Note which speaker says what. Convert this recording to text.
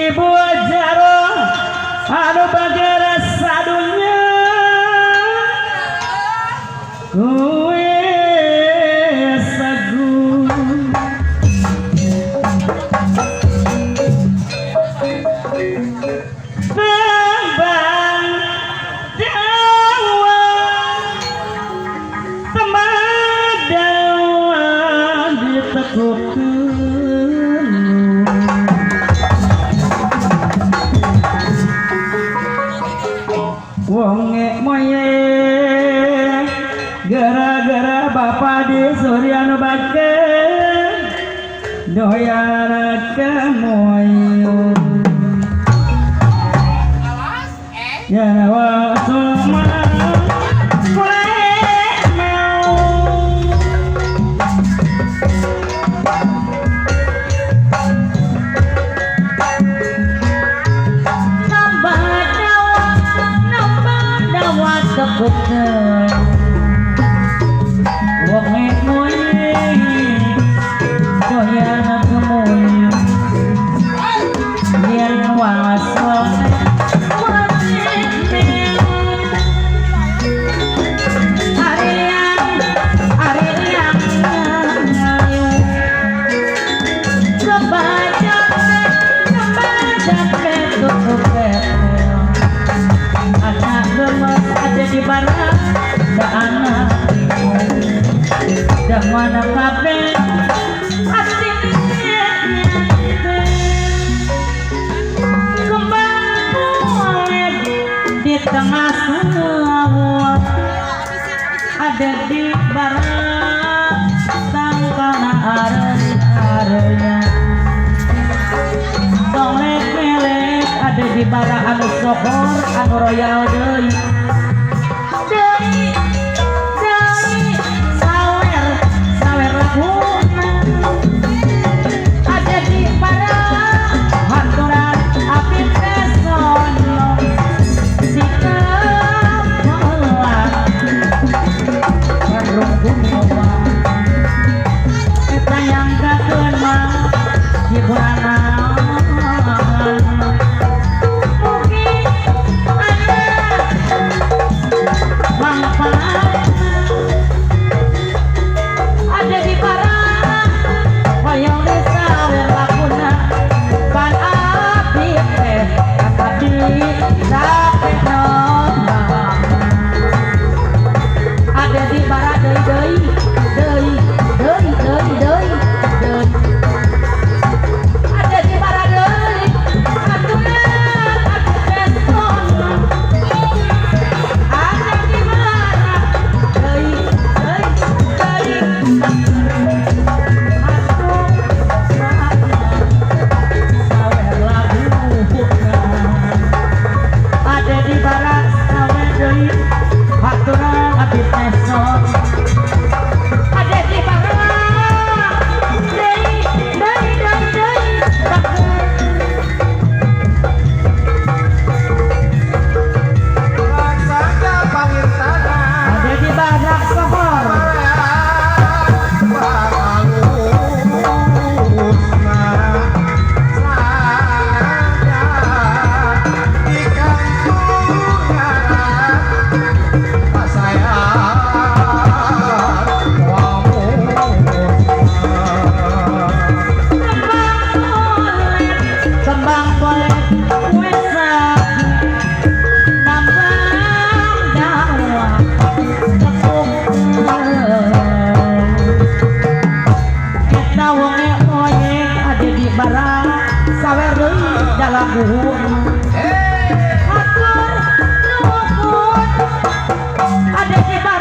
Speaker 1: Ibu Jaro anu bagara sadunya kue sagu tembang dawa temadawa ditekuk wonge moye gara-gara bapak di Suryano Bake doyana ke moyo ya wa suma wonge moye doyana ke moyo yen waso di barat da anak da mana kabe aslinya kembang kulit di tengah sawah ada di barat tangkana are-arenya solek melek ada di barat anu sohor anu royal deui ada di para hanturan api pesono di kemelah merunggung bawa kita yang gageun mah di bulan mungkin ada manfaat ada di para hoyong desa lakuna pan api teh abdi sapeno ada di para deui ada di para deui aturan atu pesono ada di para deui ada di barat sawer deui haturan abdi peson ada di barat deui ada di barat sohor kembang boleh kue sapi nambang dawa tepung kita wonge moye ada di barat sawer deui dalam buhur hatur nuhun ada di barat